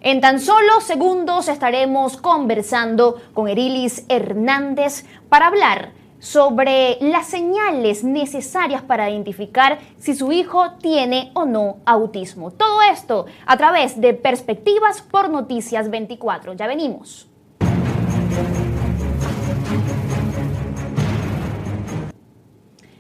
En tan solo segundos estaremos conversando con Erilis Hernández para hablar sobre las señales necesarias para identificar si su hijo tiene o no autismo. Todo esto a través de Perspectivas por Noticias 24. Ya venimos.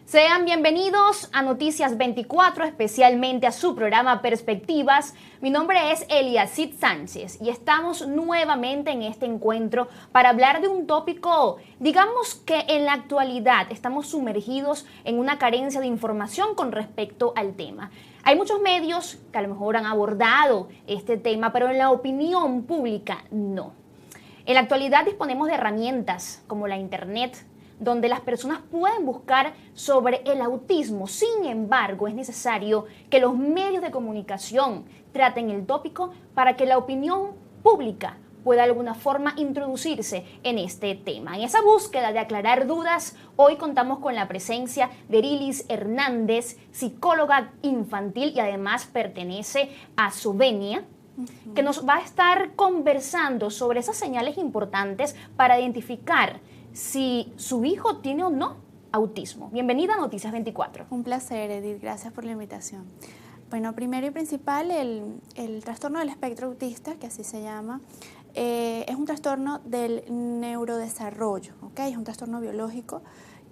Sean bienvenidos a Noticias 24, especialmente a su programa Perspectivas. Mi nombre es Eliasit Sánchez y estamos nuevamente en este encuentro para hablar de un tópico, digamos que en la actualidad estamos sumergidos en una carencia de información con respecto al tema. Hay muchos medios que a lo mejor han abordado este tema, pero en la opinión pública no. En la actualidad disponemos de herramientas como la Internet, donde las personas pueden buscar sobre el autismo. Sin embargo, es necesario que los medios de comunicación traten el tópico para que la opinión pública pueda de alguna forma introducirse en este tema. En esa búsqueda de aclarar dudas, hoy contamos con la presencia de Erilis Hernández, psicóloga infantil y además pertenece a Sovenia, que nos va a estar conversando sobre esas señales importantes para identificar si su hijo tiene o no autismo. Bienvenida a Noticias 24. Un placer, Edith. Gracias por la invitación. Bueno, primero y principal, el trastorno del espectro autista, que así se llama, es un trastorno del neurodesarrollo, ¿ok? Es un trastorno biológico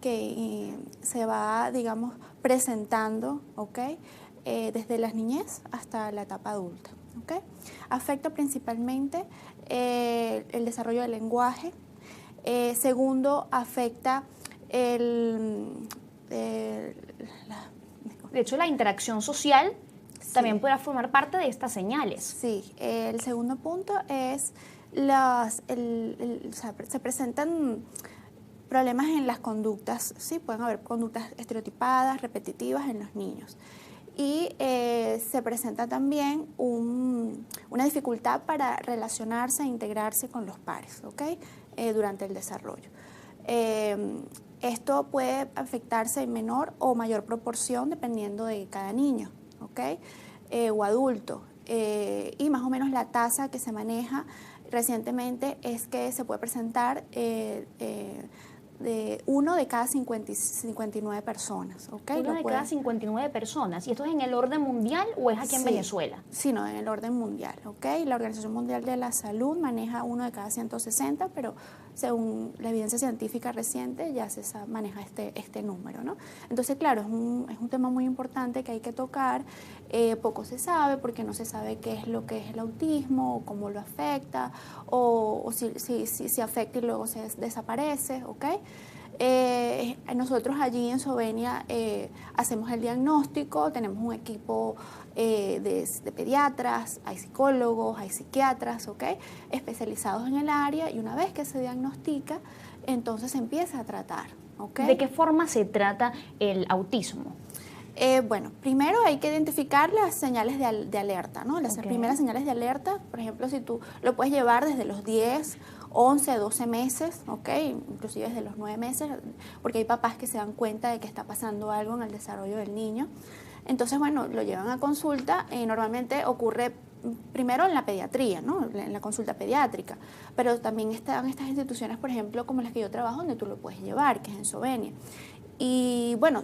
que se va, digamos, presentando, ¿ok? Desde la niñez hasta la etapa adulta, ¿ok? Afecta principalmente el desarrollo del lenguaje. Segundo, afecta de hecho, la interacción social también podrá formar parte de estas señales. Sí, el segundo punto es se presentan problemas en las conductas, sí, pueden haber conductas estereotipadas, repetitivas en los niños. Y se presenta también una dificultad para relacionarse e integrarse con los pares, ¿ok? Durante el desarrollo. Esto puede afectarse en menor o mayor proporción dependiendo de cada niño, ¿ok? O adulto. Y más o menos la tasa que se maneja recientemente es que se puede presentar de 1 de cada 59 personas. ¿Okay? 1 de cada 59 personas. ¿Y esto es en el orden mundial o es aquí en Venezuela? Sí, no, en el orden mundial. ¿Okay? La Organización Mundial de la Salud maneja 1 de cada 160, pero según la evidencia científica reciente ya se maneja este número, ¿no? Entonces, claro, es un tema muy importante que hay que tocar. Poco se sabe porque no se sabe qué es lo que es el autismo, o cómo lo afecta, o si afecta y luego se desaparece, ¿ok? Nosotros allí en Sovenia hacemos el diagnóstico, tenemos un equipo de pediatras, hay psicólogos, hay psiquiatras, ¿ok? Especializados en el área, y una vez que se diagnostica, entonces se empieza a tratar, ¿ok? ¿De qué forma se trata el autismo? Bueno, primero hay que identificar las señales de alerta, ¿no? Las primeras señales de alerta, por ejemplo, si tú lo puedes llevar desde los 10, 11, 12 meses, ¿ok? Inclusive desde los 9 meses, porque hay papás que se dan cuenta de que está pasando algo en el desarrollo del niño. Entonces, bueno, lo llevan a consulta y normalmente ocurre primero en la pediatría, ¿no? En la consulta pediátrica, pero también están estas instituciones, por ejemplo, como las que yo trabajo, donde tú lo puedes llevar, que es en Sovenia. Y bueno,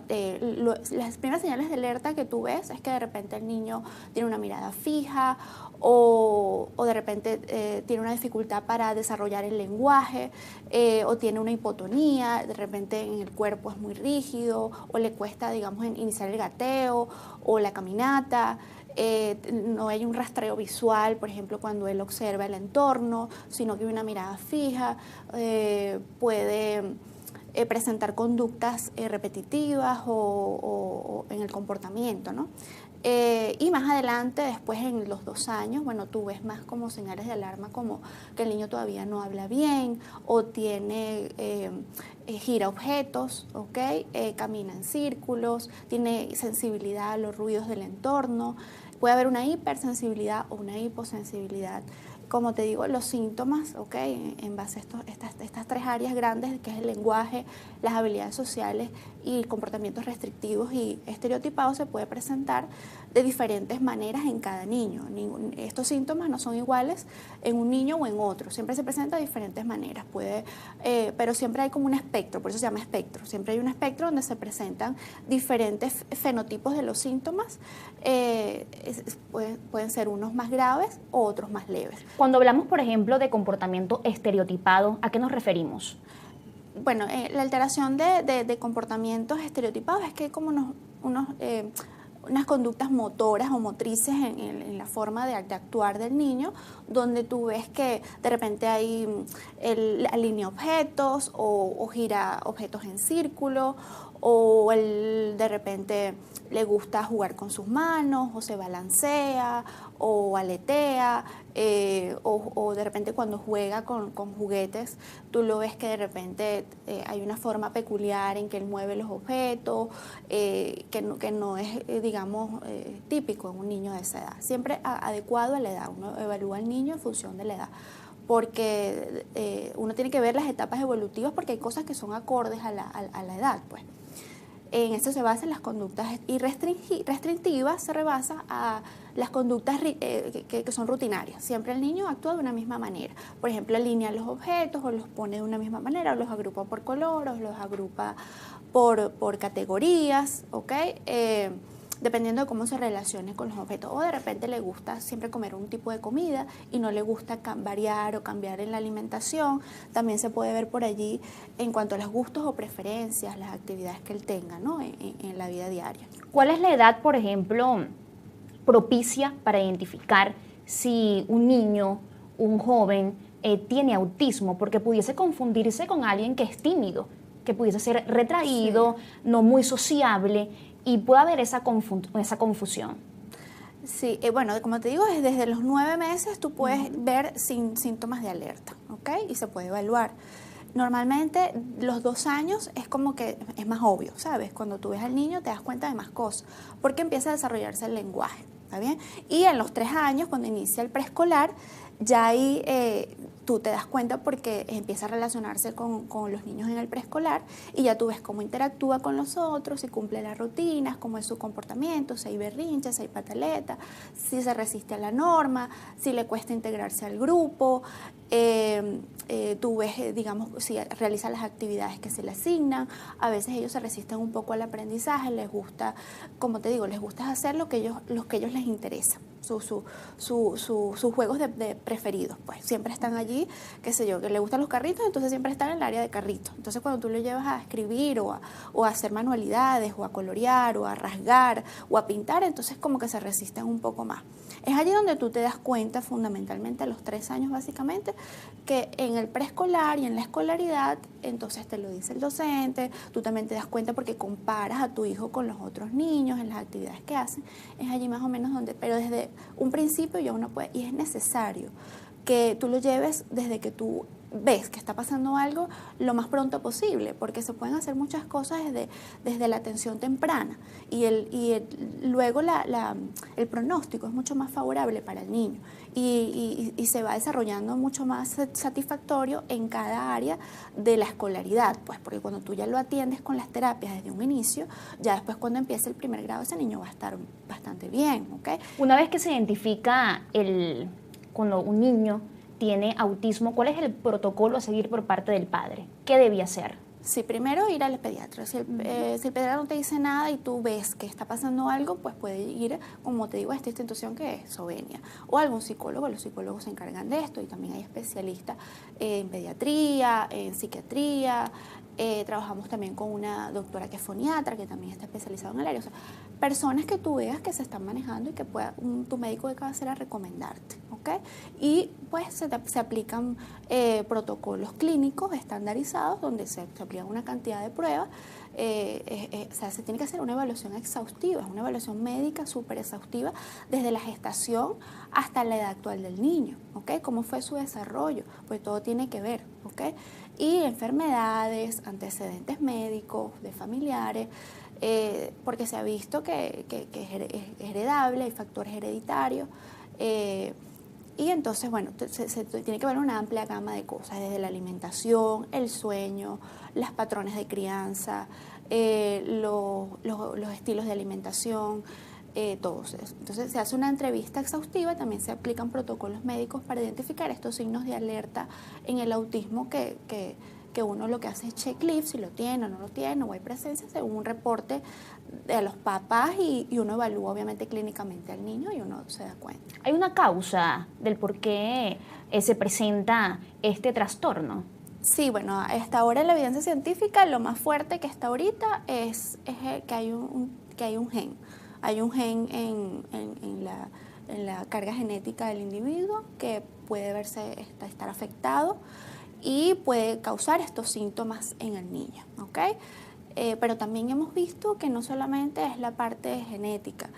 las primeras señales de alerta que tú ves es que de repente el niño tiene una mirada fija o de repente tiene una dificultad para desarrollar el lenguaje o tiene una hipotonía, de repente en el cuerpo es muy rígido o le cuesta, digamos, iniciar el gateo o la caminata. No hay un rastreo visual, por ejemplo, cuando él observa el entorno, sino que hay una mirada fija, puede presentar conductas repetitivas o en el comportamiento, ¿no? Y más adelante, después en los 2 años, bueno, tú ves más como señales de alarma, como que el niño todavía no habla bien o gira objetos, ¿ok? Camina en círculos, tiene sensibilidad a los ruidos del entorno, puede haber una hipersensibilidad o una hiposensibilidad. como te digo, los síntomas, ¿ok? En base a estas tres áreas grandes, que es el lenguaje, las habilidades sociales y comportamientos restrictivos y estereotipados, se puede presentar de diferentes maneras en cada niño. Estos síntomas no son iguales en un niño o en otro, siempre se presenta de diferentes maneras, pero siempre hay como un espectro, por eso se llama espectro. Siempre hay un espectro donde se presentan diferentes fenotipos de los síntomas, pueden ser unos más graves o otros más leves. Cuando hablamos, por ejemplo, de comportamiento estereotipado, ¿a qué nos referimos? Bueno, la alteración de comportamientos estereotipados es que hay como unas conductas motoras o motrices en la forma de actuar del niño, donde tú ves que de repente alinea objetos o gira objetos en círculo, o de repente le gusta jugar con sus manos, o se balancea, o aletea, o de repente cuando juega con juguetes, tú lo ves que de repente hay una forma peculiar en que él mueve los objetos, que no es, digamos, típico en un niño de esa edad. Siempre adecuado a la edad, uno evalúa al niño en función de la edad, porque uno tiene que ver las etapas evolutivas, porque hay cosas que son acordes a la edad, pues. En esto se basan las conductas restrictivas, se rebasa a las conductas que son rutinarias. Siempre el niño actúa de una misma manera. Por ejemplo, alinea los objetos o los pone de una misma manera, o los agrupa por color, o los agrupa por categorías, ¿ok? Dependiendo de cómo se relacione con los objetos. O de repente le gusta siempre comer un tipo de comida y no le gusta variar o cambiar en la alimentación. También se puede ver por allí en cuanto a los gustos o preferencias, las actividades que él tenga, ¿no? en la vida diaria. ¿Cuál es la edad, por ejemplo, propicia para identificar si un niño, un joven, tiene autismo? Porque pudiese confundirse con alguien que es tímido, que pudiese ser retraído, sí, no muy sociable, y puede haber esa confusión. Sí, bueno, como te digo, desde los 9 meses tú puedes ver síntomas de alerta, ¿ok? Y se puede evaluar. Normalmente los 2 años es como que es más obvio, ¿sabes? Cuando tú ves al niño te das cuenta de más cosas, porque empieza a desarrollarse el lenguaje, ¿está bien? Y en los 3 años, cuando inicia el preescolar, ya ahí tú te das cuenta porque empieza a relacionarse con los niños en el preescolar y ya tú ves cómo interactúa con los otros, si cumple las rutinas, cómo es su comportamiento, si hay berrinches, si hay pataleta, si se resiste a la norma, si le cuesta integrarse al grupo. Tú ves, digamos, si realiza las actividades que se le asignan. A veces ellos se resisten un poco al aprendizaje, les gusta, como te digo, les gusta hacer lo que ellos les interesa. Sus juegos de preferidos, pues siempre están allí, qué sé yo, que le gustan los carritos, entonces siempre están en el área de carritos. Entonces cuando tú lo llevas a escribir o a hacer manualidades o a colorear o a rasgar o a pintar, entonces como que se resisten un poco más. Es allí donde tú te das cuenta, fundamentalmente a los 3 años básicamente, que en el preescolar y en la escolaridad, entonces te lo dice el docente, tú también te das cuenta porque comparas a tu hijo con los otros niños en las actividades que hacen. Es allí más o menos donde, pero desde un principio ya uno puede, y es necesario que tú lo lleves desde que tú ves que está pasando algo lo más pronto posible, porque se pueden hacer muchas cosas desde la atención temprana y luego el pronóstico es mucho más favorable para el niño y se va desarrollando mucho más satisfactorio en cada área de la escolaridad, pues porque cuando tú ya lo atiendes con las terapias desde un inicio, ya después cuando empiece el primer grado ese niño va a estar bastante bien, ¿ok? Una vez que se identifica cuando un niño tiene autismo, ¿cuál es el protocolo a seguir por parte del padre? ¿Qué debía hacer? Sí, primero ir al pediatra. Si el pediatra no te dice nada y tú ves que está pasando algo, pues puede ir, como te digo, a esta institución que es Sovenia, o a algún psicólogo. Los psicólogos se encargan de esto y también hay especialistas en pediatría, en psiquiatría. Trabajamos también con una doctora que es foniatra, que también está especializada en el área. O sea, personas que tú veas que se están manejando y que pueda tu médico de cabecera recomendarte, ¿ok? Y pues se aplican protocolos clínicos estandarizados donde se aplica una cantidad de pruebas. O sea, se tiene que hacer una evaluación exhaustiva, una evaluación médica súper exhaustiva desde la gestación hasta la edad actual del niño, ¿ok? ¿Cómo fue su desarrollo? Pues todo tiene que ver, ¿ok? Y enfermedades, antecedentes médicos, de familiares, porque se ha visto que es heredable, hay factores hereditarios, Y entonces, bueno, se tiene que ver una amplia gama de cosas, desde la alimentación, el sueño, los patrones de crianza, los estilos de alimentación, todos eso. Entonces se hace una entrevista exhaustiva, también se aplican protocolos médicos para identificar estos signos de alerta en el autismo que uno lo que hace es checklist, si lo tiene o no lo tiene, o hay presencia, según un reporte de los papás y uno evalúa obviamente clínicamente al niño y uno se da cuenta. ¿Hay una causa del por qué se presenta este trastorno? Sí, bueno, hasta ahora en la evidencia científica lo más fuerte que está ahorita es que hay un gen. Hay un gen en la carga genética del individuo que puede estar afectado y puede causar estos síntomas en el niño, ¿ok? Pero también hemos visto que no solamente es la parte genética,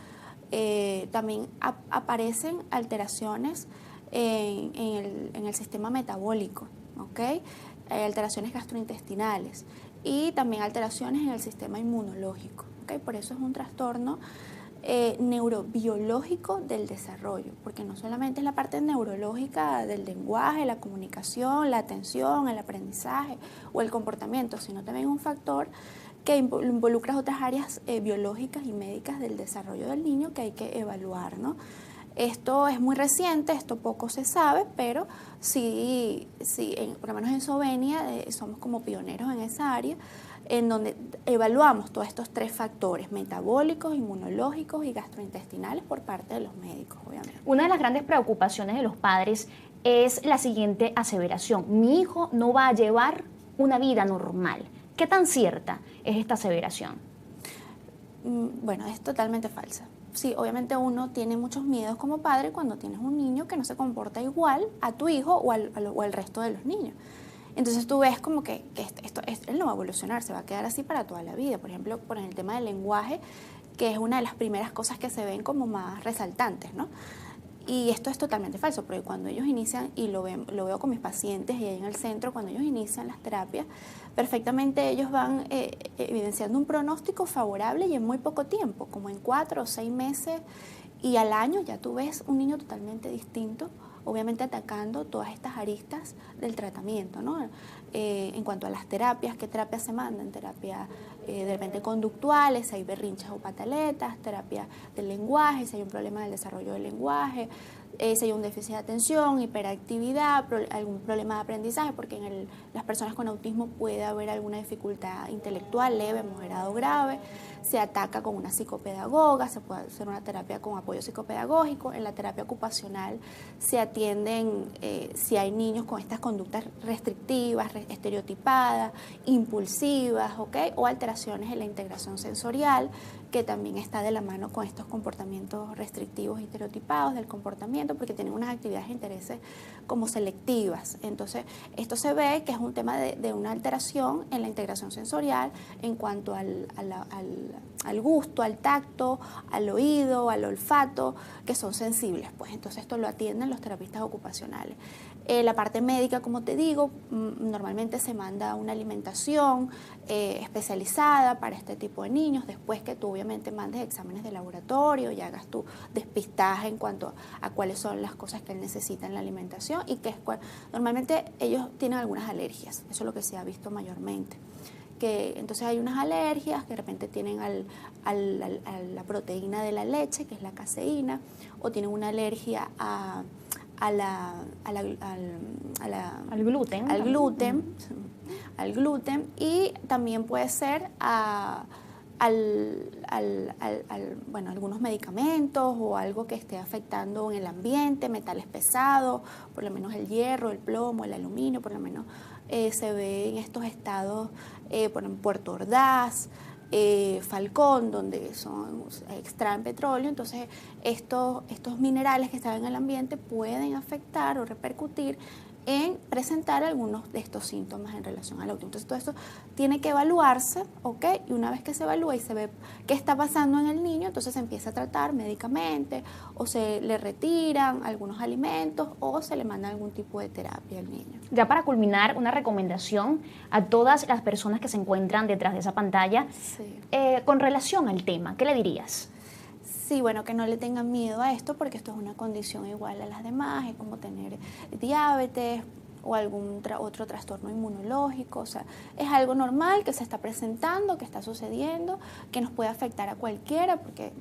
también aparecen alteraciones en el sistema metabólico, ¿ok? Alteraciones gastrointestinales y también alteraciones en el sistema inmunológico, ¿ok? Por eso es un trastorno neurobiológico del desarrollo, porque no solamente es la parte neurológica del lenguaje, la comunicación, la atención, el aprendizaje o el comportamiento, sino también un factor que involucra otras áreas biológicas y médicas del desarrollo del niño que hay que evaluar, ¿no? Esto es muy reciente, esto poco se sabe, pero sí por lo menos en Sovenia somos como pioneros en esa área, en donde evaluamos todos estos 3 factores, metabólicos, inmunológicos y gastrointestinales por parte de los médicos, obviamente. Una de las grandes preocupaciones de los padres es la siguiente aseveración: mi hijo no va a llevar una vida normal. ¿Qué tan cierta es esta aseveración? Bueno, es totalmente falsa. Sí, obviamente uno tiene muchos miedos como padre cuando tienes un niño que no se comporta igual a tu hijo o al resto de los niños. Entonces tú ves como que él no va a evolucionar, se va a quedar así para toda la vida. Por ejemplo, por el tema del lenguaje, que es una de las primeras cosas que se ven como más resaltantes, ¿no? Y esto es totalmente falso, porque cuando ellos inician, y lo veo con mis pacientes y ahí en el centro, cuando ellos inician las terapias, perfectamente ellos van evidenciando un pronóstico favorable y en muy poco tiempo, como en 4 o 6 meses, y al año ya tú ves un niño totalmente distinto, obviamente atacando todas estas aristas del tratamiento, ¿no? En cuanto a las terapias, ¿qué terapias se mandan? Terapia de repente conductuales, si hay berrinches o pataletas, terapia del lenguaje, si hay un problema del desarrollo del lenguaje, si hay un déficit de atención, hiperactividad, algún problema de aprendizaje, porque en las personas con autismo puede haber alguna dificultad intelectual leve, moderada o grave. Se ataca con una psicopedagoga, se puede hacer una terapia con apoyo psicopedagógico. En la terapia ocupacional se atienden si hay niños con estas conductas restrictivas, estereotipadas, impulsivas, ¿ok? O alteraciones en la integración sensorial, que también está de la mano con estos comportamientos restrictivos y estereotipados del comportamiento, porque tienen unas actividades de intereses como selectivas. Entonces, esto se ve que es un tema de una alteración en la integración sensorial en cuanto al gusto, al tacto, al oído, al olfato, que son sensibles. Pues entonces esto lo atienden los terapistas ocupacionales. La parte médica, como te digo, normalmente se manda una alimentación especializada para este tipo de niños, después que tú obviamente mandes exámenes de laboratorio y hagas tu despistaje en cuanto a cuáles son las cosas que él necesita en la alimentación y normalmente ellos tienen algunas alergias, eso es lo que se ha visto mayormente. Que entonces hay unas alergias que de repente tienen a la proteína de la leche, que es la caseína, o tienen una alergia al gluten. Al gluten, y también puede ser algunos medicamentos o algo que esté afectando en el ambiente, metales pesados, por lo menos el hierro, el plomo, el aluminio, por lo menos se ve en estos estados, por en Puerto Ordaz, Falcón, donde extraen petróleo. Entonces estos minerales que están en el ambiente pueden afectar o repercutir en presentar algunos de estos síntomas en relación al autismo. Entonces todo esto tiene que evaluarse, ¿ok? Y una vez que se evalúa y se ve qué está pasando en el niño, entonces se empieza a tratar médicamente, o se le retiran algunos alimentos o se le manda algún tipo de terapia al niño. Ya para culminar, una recomendación a todas las personas que se encuentran detrás de esa pantalla, Sí. Con relación al tema, ¿qué le dirías? Sí, bueno, que no le tengan miedo a esto porque esto es una condición igual a las demás, es como tener diabetes o algún otro trastorno inmunológico, o sea, es algo normal que se está presentando, que está sucediendo, que nos puede afectar a cualquiera porque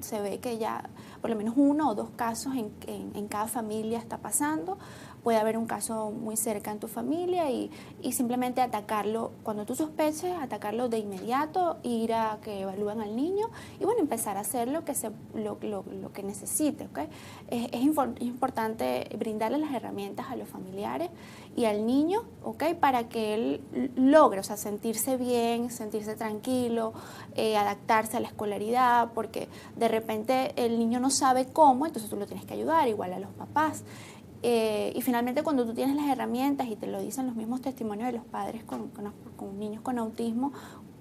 se ve que ya por lo menos 1 o 2 casos en cada familia está pasando. Puede haber un caso muy cerca en tu familia y simplemente atacarlo, cuando tú sospeches, atacarlo de inmediato, ir a que evalúen al niño y bueno, empezar a hacer lo que necesite, ¿okay? Es importante brindarle las herramientas a los familiares y al niño, ¿okay? Para que él logre, o sea, sentirse bien, sentirse tranquilo, adaptarse a la escolaridad, porque de repente el niño no sabe cómo, entonces tú lo tienes que ayudar, igual a los papás. Y finalmente cuando tú tienes las herramientas y te lo dicen los mismos testimonios de los padres con niños con autismo,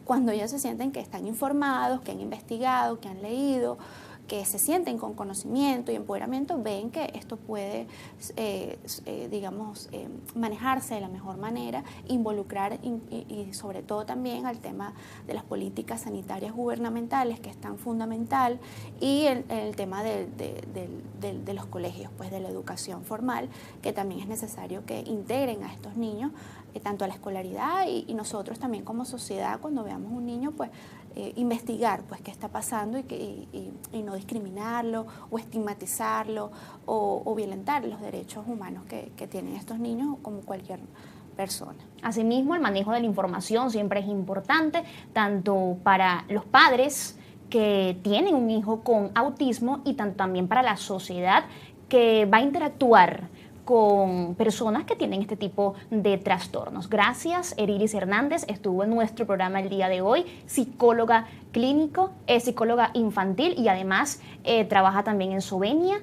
cuando ellos se sienten que están informados, que han investigado, que han leído, que se sienten con conocimiento y empoderamiento, ven que esto puede, manejarse de la mejor manera, involucrar y sobre todo también al tema de las políticas sanitarias gubernamentales, que es tan fundamental, y el tema de los colegios, pues de la educación formal, que también es necesario que integren a estos niños, tanto a la escolaridad y nosotros también como sociedad, cuando veamos un niño, pues investigar pues qué está pasando y no discriminarlo o estigmatizarlo o violentar los derechos humanos que tienen estos niños como cualquier persona. Asimismo, el manejo de la información siempre es importante, tanto para los padres que tienen un hijo con autismo y también para la sociedad que va a interactuar con personas que tienen este tipo de trastornos. Gracias, Erilis Hernández, estuvo en nuestro programa el día de hoy, psicóloga clínico, psicóloga infantil y además trabaja también en Sovenia.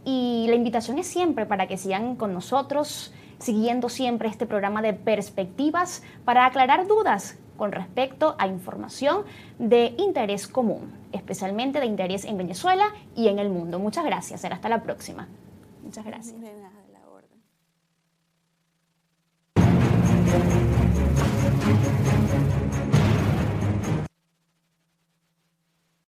Y la invitación es siempre para que sigan con nosotros, siguiendo siempre este programa de perspectivas para aclarar dudas con respecto a información de interés común, especialmente de interés en Venezuela y en el mundo. Muchas gracias, será hasta la próxima. Muchas gracias. De nada.